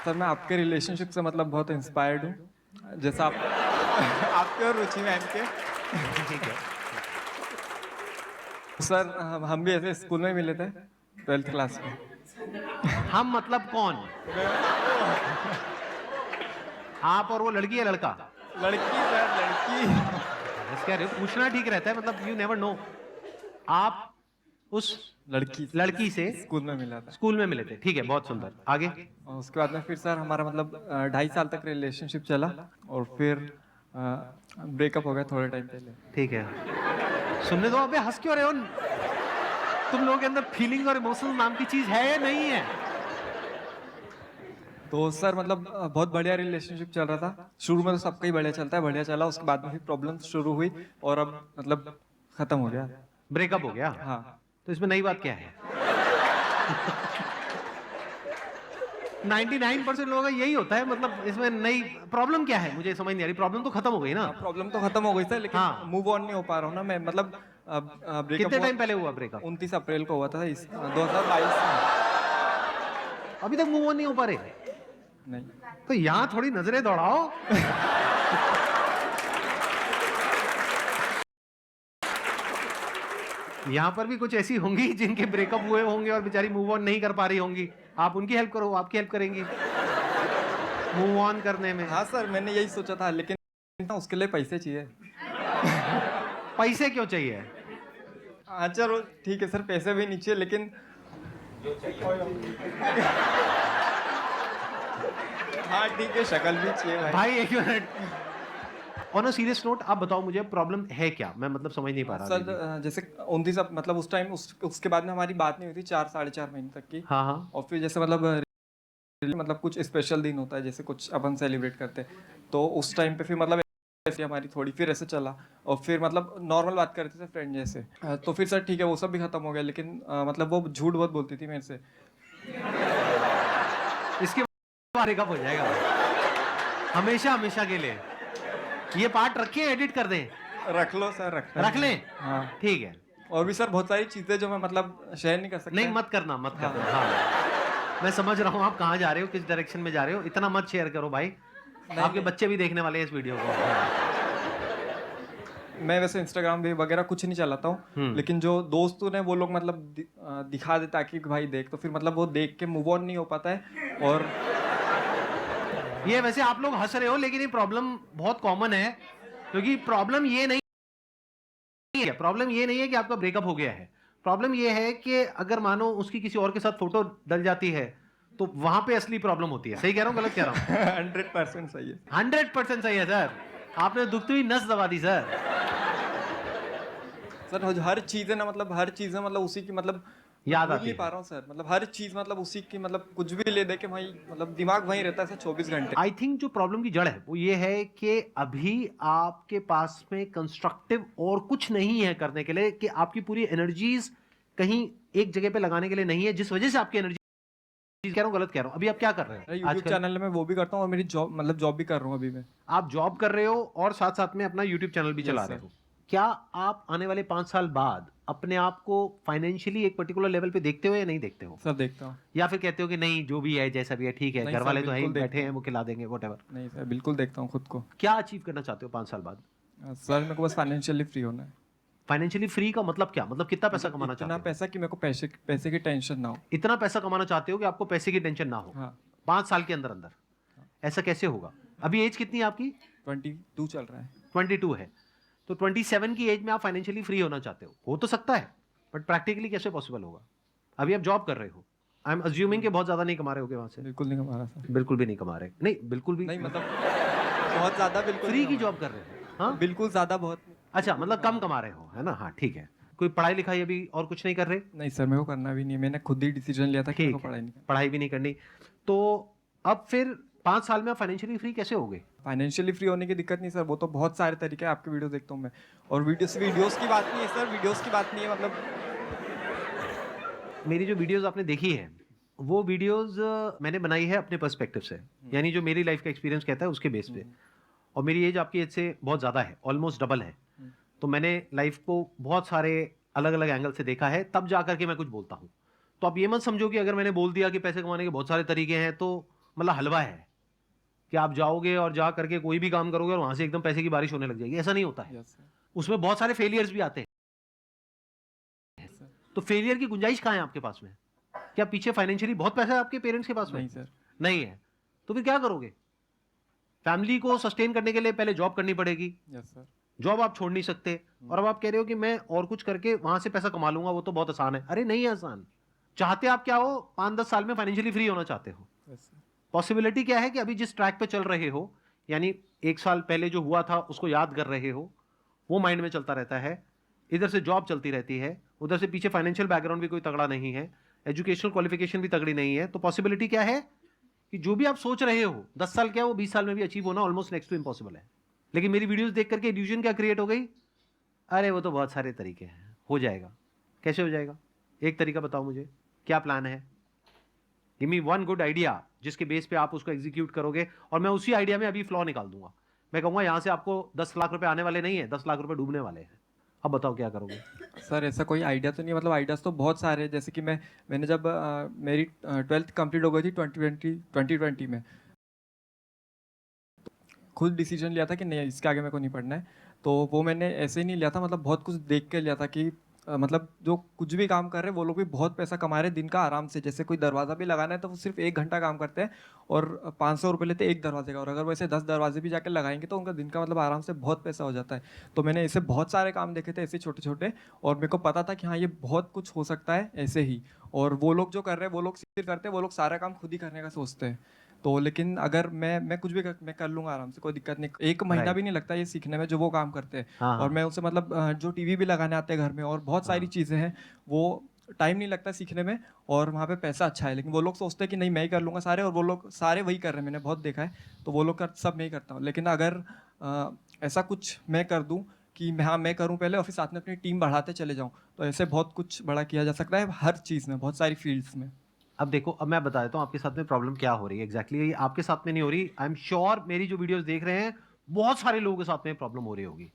Sir मैं आपके relationship से मतलब बहुत इंस्पायर्ड हूँ, जैसा आप आपके और रुचि मैम के। ठीक है। सर हम भी ऐसे स्कूल में मिले थे 12th क्लास में। हम मतलब कौन? आप और वो लड़की है लड़का? लड़की सर, लड़की। बस कह रहे हो, पूछना ठीक रहता है, मतलब यू नेवर नो। आप उस लड़की से स्कूल में मिला था। स्कूल में मिले थे, ठीक है, बहुत सुंदर। आगे? और उसके बाद में फिर सर हमारा मतलब 2.5 साल तक रिलेशनशिप चला और फिर ब्रेकअप हो गया थोड़े टाइम पहले। ठीक है, सुनने दो। अबे हंस क्यों रहे हो? तुम लोगों के अंदर फीलिंग और इमोशंस नाम की चीज है या नहीं है? तो सर मतलब बहुत बढ़िया रिलेशनशिप चल रहा था। शुरू में तो सबका ही बढ़िया चलता है, बढ़िया चला। उसके बाद में फिर प्रॉब्लम शुरू हुई और अब मतलब खत्म हो गया। ब्रेकअप हो गया? हाँ। तो इसमें नई बात क्या है? 99% लोगों का यही होता है, मतलब इसमें नई प्रॉब्लम क्या है? मुझे समझ नहीं आ रही। प्रॉब्लम तो खत्म हो गई ना? प्रॉब्लम तो खत्म हो गई सर, लेकिन हाँ। मूव ऑन नहीं हो पा रहा हूँ ना मैं। मतलब कितने टाइम पहले हुआ ब्रेकअप? 29 अप्रैल को हुआ था, इस 2022 में। अभी तक मूव ऑन नहीं हो पा रहे? नहीं। तो यहां थोड़ी नजरें दौड़ाओ। यहां पर भी कुछ ऐसी होंगी जिनके ब्रेकअप हुए होंगे और बेचारी मूव ऑन नहीं कर पा रही होंगी। आप उनकी हेल्प करो, आपकी हेल्प करेंगी मूव ऑन करने में। हाँ सर, मैंने यही सोचा था, लेकिन उसके लिए पैसे चाहिए। पैसे क्यों चाहिए? हाँ चलो ठीक है सर, पैसे भी नहीं चाहिए, लेकिन हाँ ठीक है, शक्ल भी चाहिए भाई एक minute. On a serious note, आप बताओ मुझे प्रॉब्लम है क्या? मैं मतलब समझ नहीं पा रहा अभी भी। सर जैसे 29 मतलब उस टाइम उसके बाद में हमारी बात नहीं हुई थी 4-4.5 महीने तक की। हाँ हाँ। और फिर जैसे मतलब कुछ स्पेशल दिन होता है, जैसे कुछ अपन सेलिब्रेट करते हैं, तो उस टाइम पे फिर मतलब ऐसे हमारी थोड़ी फिर ऐसे चला। और फिर मतलब नॉर्मल बात करते थे फ्रेंड जैसे। तो फिर सर ठीक है, वो सब भी खत्म हो गया, लेकिन मतलब वो झूठ बहुत बोलती थी मेरे से। इसके बाद ब्रेकअप हो जाएगा हमेशा हमेशा के लिए। ये पार्ट रखिए, एडिट कर दें। रख लो सर, रख लें? हाँ ठीक है। और भी सर बहुत सारी चीजें जो मैं मतलब शेयर नहीं कर सकता। नहीं, मत करना, मत करना। हाँ, मैं समझ रहा हूँ आप कहाँ जा रहे हो, किस डायरेक्शन में जा रहे हो। इतना मत शेयर करो भाई, आपके बच्चे भी देखने वाले हैं इस वीडियो को। मैं वैसे इंस्टाग्राम भी वगैरह कुछ नहीं चलाता हूँ, लेकिन जो दोस्तों ने वो लोग मतलब दिखा दे ताकि भाई देख, तो फिर मतलब वो देख के मूव ऑन नहीं हो पाता है। और ये वैसे आप लोग हंस रहे हो, लेकिन ये प्रॉब्लम बहुत कॉमन है। क्योंकि प्रॉब्लम ये नहीं है कि आपका ब्रेकअप हो गया है। प्रॉब्लम ये है कि अगर मानो उसकी किसी और के साथ फोटो डल जाती है, तो वहां पे असली प्रॉब्लम होती है। सही कह रहा हूं, गलत कह रहा हूं? 100% सही है। 100% सही है सर। आपने दुखती हुई नस दबा दी सर। सर हर चीज है ना, मतलब हर चीज है, मतलब उसी की मतलब याद भूल आती नहीं है। पा रहा हूँ सर। मतलब हर चीज मतलब उसी की, मतलब कुछ भी ले दे के भाई मतलब दिमाग वहीं रहता है सर 24 घंटे। आई थिंक जो प्रॉब्लम की जड़ है वो ये है कि अभी आपके पास में कंस्ट्रक्टिव और कुछ नहीं है करने के लिए, कि आपकी पूरी एनर्जीज कहीं एक जगह पे लगाने के लिए नहीं है, जिस वजह से आपकी एनर्जी। कह रहा हूं, गलत कह रहा हूं? अभी आप क्या कर रहे हो यूट्यूब आजकल? चैनल में वो भी करता हूँ और मेरी जॉब मतलब जॉब भी कर रहा हूँ अभी मैं। आप जॉब कर रहे हो और साथ साथ में अपना यूट्यूब चैनल भी चला Yes, रहे sir. हो। क्या आप आने वाले 5 साल बाद अपने आप को फाइनेंशियली एक पर्टिकुलर लेवल पे देखते हो या नहीं देखते हो? सर देखता हूँ। या फिर कहते हो कि नहीं, जो भी है जैसा भी है ठीक है, नहीं घर सर, वाले तो है ही, बिल्कुल देखता बैठे हैं, हूँ। वो खिला देंगे, वट एवर। नहीं सर, बिल्कुल देखता हूँ खुद को। क्या अचीव करना चाहते हो 5 साल बाद? सर मेरे को बस फाइनेंशियली फ्री होना है। फाइनेंशियली फ्री का मतलब क्या? मतलब कितना पैसा मतलब कमाना इतना चाहते हो? पैसा कि मेरे को पैसे की टेंशन ना हो। इतना पैसा कमाना चाहते हो कि आपको पैसे की टेंशन ना हो? हाँ। 5 साल के अंदर अंदर? ऐसा कैसे होगा? अभी एज कितनी है आपकी? 22 चल रहा है। 22 है। तो 27 की एज में आप फाइनेंशियली फ्री होना चाहते हो तो सकता है, बट प्रैक्टिकली कैसे पॉसिबल होगा? अभी आप जॉब कर रहे हो, आई एम अज्यूमिंग कि बहुत ज्यादा नहीं कमा रहे होगे वहां से। बिल्कुल नहीं कमा रहा सर। बिल्कुल भी नहीं कमा रहे? नहीं, बिल्कुल भी नहीं मतलब बहुत ज्यादा बिल्कुल फ्री नहीं की कमा जॉब कर रहे हो? हाँ, बिल्कुल ज्यादा बहुत। अच्छा, मतलब कम कमा रहे हो, है ना? हाँ ठीक है। कोई पढ़ाई लिखाई अभी और कुछ नहीं कर रहे? नहीं सर, मेरे को करना भी नहीं है। मैंने खुद ही डिसीजन लिया था कि मेरे को ठीक है, पढ़ाई नहीं करनी। पढ़ाई भी नहीं करनी। तो अब फिर 5 साल में आप फाइनेंशियली फ्री कैसे होगे? फाइनेंशियली फ्री होने की दिक्कत नहीं सर, वो तो बहुत सारे तरीके हैं। आपके वीडियो देखता हूँ मैं। और वीडियोस की बात नहीं है सर, वीडियोस की बात नहीं है मतलब। मेरी जो वीडियोस आपने देखी है, वो वीडियोस मैंने बनाई है अपने पर्सपेक्टिव से, यानी जो मेरी लाइफ का एक्सपीरियंस कहता है उसके बेस पे। और मेरी एज आपकी एज से बहुत ज़्यादा है, ऑलमोस्ट डबल है। तो मैंने लाइफ को बहुत सारे अलग अलग एंगल से देखा है, तब जा करके मैं कुछ बोलता हूँ। तो आप ये मत समझो कि अगर मैंने बोल दिया कि पैसे कमाने के बहुत सारे तरीके हैं, तो मतलब हलवा है कि आप जाओगे और जा करके कोई भी काम करोगे और वहां से एकदम पैसे की बारिश होने लग जाएगी, ऐसा नहीं होता है। Yes sir. उसमें बहुत सारे फेलियर्स भी आते हैं। सर तो फेलियर की गुंजाइश कहां है आपके पास में? क्या पीछे फाइनेंशियली बहुत पैसा है आपके पेरेंट्स के पास में? नहीं सर। नहीं है। तो फिर क्या करोगे? फैमिली को सस्टेन करने के लिए पहले जॉब करनी पड़ेगी, यस सर। जॉब आप छोड़ नहीं सकते। और अब आप कह रहे हो कि मैं और कुछ करके वहां से पैसा कमा लूंगा, वो तो बहुत आसान है। अरे नहीं है आसान। चाहते आप क्या हो? 5-10 साल में फाइनेंशियली फ्री होना चाहते हो। Yes sir. पॉसिबिलिटी क्या है कि अभी जिस ट्रैक पे चल रहे हो, यानी 1 साल पहले जो हुआ था उसको याद कर रहे हो, वो माइंड में चलता रहता है। इधर से जॉब चलती रहती है, उधर से पीछे फाइनेंशियल बैकग्राउंड भी कोई तगड़ा नहीं है, एजुकेशनल क्वालिफिकेशन भी तगड़ी नहीं है। तो पॉसिबिलिटी क्या है कि जो भी आप सोच रहे हो 10 साल क्या, वो 20 साल में भी अचीव होना ऑलमोस्ट नेक्स्ट टू इम्पॉसिबल है। लेकिन मेरी वीडियोस देख करके इल्यूजन क्या क्रिएट हो गई? अरे वो तो बहुत सारे तरीके हैं, हो जाएगा। कैसे हो जाएगा? एक तरीका बताओ मुझे, क्या प्लान है? Give me one good idea जिसके बेस पे आप उसको एग्जीक्यूट करोगे, और मैं उसी आइडिया में अभी फ्लॉ निकाल दूंगा। मैं कहूंगा यहां से आपको 10 लाख रुपए आने वाले नहीं है, 10 लाख रुपए डूबने वाले हैं। अब बताओ क्या करोगे? सर ऐसा कोई आइडिया तो नहीं, मतलब आइडियाज़ तो बहुत सारे हैं। जैसे कि मैंने जब मेरी 12th कंप्लीट हो गई थी 2020 में, खुद डिसीजन लिया था कि नहीं इसके आगे मेरे को नहीं पढ़ना है। तो वो मैंने ऐसे ही नहीं लिया था, मतलब बहुत कुछ देख के लिया था कि मतलब जो कुछ भी काम कर रहे हैं वो लोग भी बहुत पैसा कमा रहे हैं दिन का आराम से। जैसे कोई दरवाज़ा भी लगाना है तो वो सिर्फ 1 घंटा काम करते हैं और 500 रुपये लेते हैं एक दरवाजे का, और अगर वैसे 10 दरवाजे भी जाके लगाएंगे तो उनका दिन का मतलब आराम से बहुत पैसा हो जाता है। तो मैंने ऐसे बहुत सारे काम देखे थे ऐसे छोटे छोटे, और मेरे को पता था कि हाँ ये बहुत कुछ हो सकता है ऐसे ही। और वो लोग जो कर रहे हैं वो लोग सिर्फ करते हैं, वो लोग सारा काम खुद ही करने का सोचते हैं। तो लेकिन अगर मैं कुछ भी मैं कर लूँगा आराम से, कोई दिक्कत नहीं। 1 महीना भी राइट। नहीं लगता ये सीखने में जो वो काम करते हैं। हाँ और हाँ मैं उनसे मतलब जो टीवी भी लगाने आते हैं घर में और बहुत सारी हाँ। चीज़ें हैं, वो टाइम नहीं लगता सीखने में, और वहाँ पे पैसा अच्छा है। लेकिन वो लोग सोचते हैं कि नहीं मैं ही कर लूँगा सारे, और वो लोग सारे वही कर रहे हैं, मैंने बहुत देखा है। तो वो लोग कर सब मैं ही करता हूँ। लेकिन अगर ऐसा कुछ मैं कर दूँ कि मैं हाँ मैं करूँ पहले और फिर साथ में अपनी टीम बढ़ाते चले जाऊँ, तो ऐसे बहुत कुछ बड़ा किया जा सकता है हर चीज़ में, बहुत सारी फील्ड्स में। अब देखो, अब मैं बता देता हूँ आपके साथ में प्रॉब्लम क्या हो रही है एग्जैक्टली। आपके साथ में नहीं हो रही, आई एम श्योर मेरी जो वीडियोस देख रहे हैं बहुत सारे लोगों के साथ में प्रॉब्लम हो रही होगी।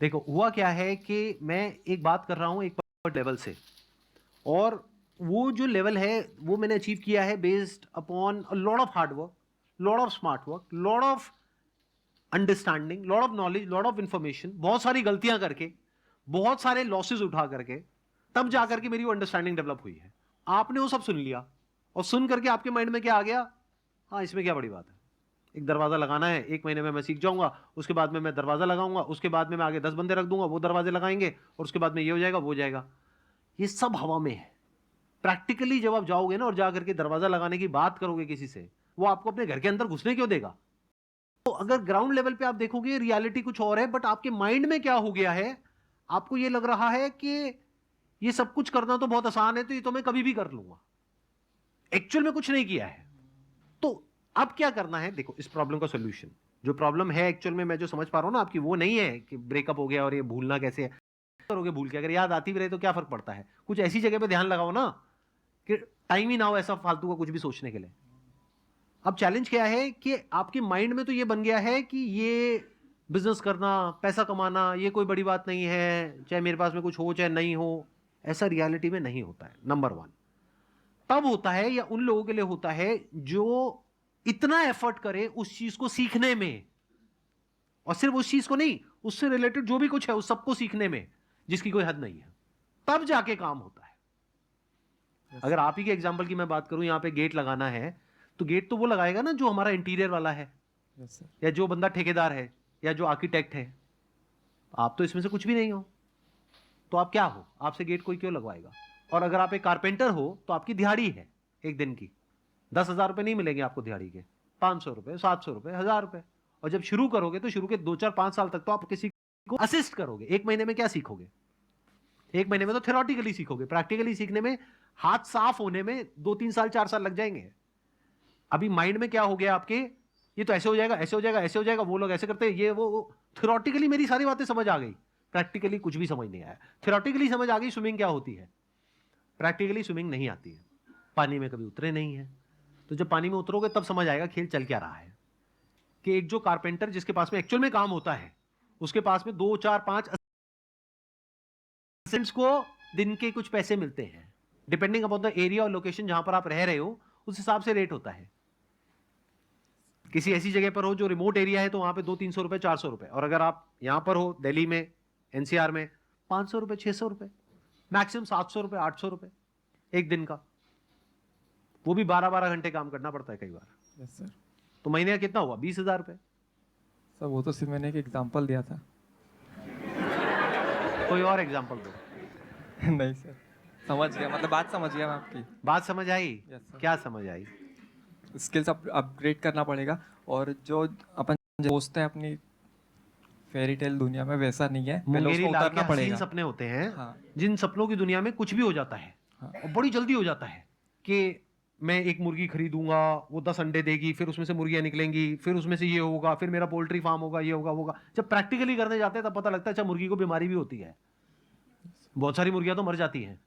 देखो हुआ क्या है कि मैं एक बात कर रहा हूं एक लेवल से, और वो जो लेवल है वो मैंने अचीव किया है based upon a lot of hard work, lot of smart work, lot of understanding, lot of knowledge, lot of information, बहुत सारी गलतियां करके, बहुत सारे लॉसेस उठा करके, तब जाकर के मेरी वो अंडरस्टैंडिंग डेवलप हुई है। आपने वो सब सुन लिया, और सुन करके आपके माइंड में क्या आ गया? हाँ इसमें क्या बड़ी बात है, एक दरवाजा लगाना है, 1 महीने में मैं सीख जाऊंगा, उसके बाद में मैं दरवाजा लगाऊंगा, उसके बाद में मैं आगे 10 बंदे रख दूंगा, वो दरवाजे लगाएंगे, और उसके बाद में ये हो जाएगा वो हो जाएगा। ये सब हवा में है। प्रैक्टिकली जब आप जाओगे ना और जा करके दरवाजा लगाने की बात करोगे किसी से, वो आपको अपने घर के अंदर घुसने क्यों देगा? तो अगर ग्राउंड लेवल पे आप देखोगे रियलिटी कुछ और है, बट आपके माइंड में क्या हो गया है, आपको ये लग रहा है कि ये सब कुछ करना तो बहुत आसान है, तो ये तो मैं कभी भी कर लूंगा। एक्चुअल में कुछ नहीं किया है। तो अब क्या करना है? देखो इस प्रॉब्लम का सॉल्यूशन, जो प्रॉब्लम है एक्चुअल में मैं जो समझ पा रहा हूं ना आपकी, वो नहीं है कि ब्रेकअप हो गया और ये भूलना कैसे है। करोगे भूल के, अगर याद आती भी रहे तो क्या फर्क पड़ता है? कुछ ऐसी जगह पे ध्यान लगाओ ना कि टाइम ही ना हो ऐसा फालतू का कुछ भी सोचने के लिए। अब चैलेंज क्या है कि आपके माइंड में तो ये बन गया है कि ये बिजनेस करना, पैसा कमाना, ये कोई बड़ी बात नहीं है, चाहे मेरे पास में कुछ हो चाहे नहीं हो। ऐसा रियलिटी में नहीं होता है। नंबर वन तब होता है, या उन लोगों के लिए होता है जो इतना एफर्ट करे उस चीज को सीखने में, और सिर्फ उस चीज को नहीं, उससे रिलेटेड जो भी कुछ है उस सबको सीखने में जिसकी कोई हद नहीं है, तब जाके काम होता है। अगर आप ही के एग्जांपल की मैं बात करूं, यहां पे गेट लगाना है, तो गेट तो वो लगाएगा ना जो हमारा इंटीरियर वाला है, यस सर। या जो बंदा ठेकेदार है, या जो आर्किटेक्ट है। आप तो इसमें से कुछ भी नहीं हो, तो आप क्या हो? आपसे गेट कोई क्यों लगवाएगा? और अगर आप एक कारपेंटर हो तो आपकी दिहाड़ी है एक दिन की, 10,000 रुपए नहीं मिलेंगे आपको दिहाड़ी के, 500 रुपए, 700 रुपए, 1,000 रुपए। और जब शुरू करोगे तो शुरू के 2 4 5 साल तक तो आप किसी को असिस्ट करोगे। 1 महीने में क्या सीखोगे? 1 महीने में तो थ्योरेटिकली सीखोगे, प्रैक्टिकली सीखने में, हाथ साफ होने में 2 3 साल 4 साल लग जाएंगे। अभी माइंड में क्या हो गया आपके? ये तो ऐसे हो जाएगा, ऐसे हो जाएगा, ऐसे हो जाएगा, वो लोग ऐसे करते हैं, ये वो। थ्योरेटिकली मेरी सारी बातें समझ आ गई, प्रैक्टिकली कुछ भी समझ नहीं आया। थ्योरेटिकली समझ आ गई स्विमिंग क्या होती है, प्रैक्टिकली स्विमिंग नहीं आती है। पानी में कभी उतरे नहीं है, तो जब पानी में उतरोगे तब समझ आएगा खेल चल क्या रहा है। कि एक जो कारपेंटर जिसके पास में एक्चुअल में काम होता है, उसके पास में 2 4 5 असिस्टेंट्स को दिन के कुछ पैसे मिलते हैं, डिपेंडिंग अपॉन द एरिया और लोकेशन जहां पर आप रह रहे हो, उस हिसाब से रेट होता है। किसी ऐसी जगह पर हो जो रिमोट एरिया है तो वहां पे 200-300 रुपए 400 रुपए, और अगर आप यहाँ पर हो दिल्ली में एनसीआर में 500 रुपए 600 रुपए, मैक्सिमम 700 रुपए 800 रुपए एक दिन का, वो भी 12-12 घंटे काम करना पड़ता है कई बार। Yes sir. तो महीने का कितना हुआ? 20,000 रुपए। सर वो तो सिर्फ मैंने एक एग्जांपल दिया था। कोई और एग्जांपल दो। नहीं सर, समझ गया, मतलब बात समझ गया मैं आपकी। बात समझ आई? Yes, sir. क्या समझ आई? स्किल्स अपग्रेड करना पड़ेगा, और जो अपन सोचते हैं अपनी फेरी टेल दुनिया में वैसा नहीं है, पहले मुंगेरी उसको लाल के उतरना हसीन पड़ेगा। सपने होते हैं, हाँ। जिन सपनों की दुनिया में कुछ भी हो जाता है, हाँ। और बड़ी जल्दी हो जाता है कि मैं एक मुर्गी खरीदूंगा, वो 10 अंडे देगी, फिर उसमें से मुर्गियां निकलेंगी, फिर उसमें से ये होगा, फिर मेरा पोल्ट्री फार्म होगा, ये होगा, वो होगा। जब प्रैक्टिकली करने जाते हैं तब पता लगता है अच्छा मुर्गी को बीमारी भी होती है। बहुत सारी मुर्गियां तो मर जाती हैं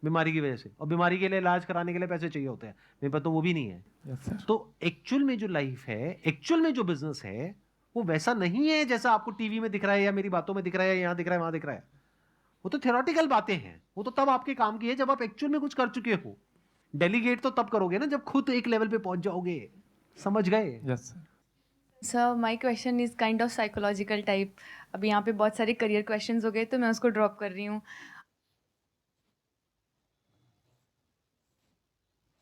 बीमारी की वजह से, और बीमारी के लिए इलाज कराने के लिए पैसे चाहिए होते हैं, मेरे पास तो वो भी नहीं है। Yes sir. तो एक्चुअल में जो लाइफ है, एक्चुअल में जो बिजनेस है, वो वैसा नहीं है जैसा आपको टीवी में दिख रहा है, या मेरी बातों में दिख रहा है, या यहाँ दिख रहा है, वहां दिख रहा है। वो तो थ्योरेटिकल बातें हैं, वो तो तब आपके काम की है जब आप एक्चुअल में कुछ कर चुके हो। डेलीगेट तो तब करोगे ना जब खुद एक लेवल पे पहुंच जाओगे। समझ गए? Yes sir. Sir my question is kind of psychological type. अब यहाँ पे बहुत सारे करियर क्वेश्चंस हो गए तो मैं उसको ड्रॉप कर रही हूँ।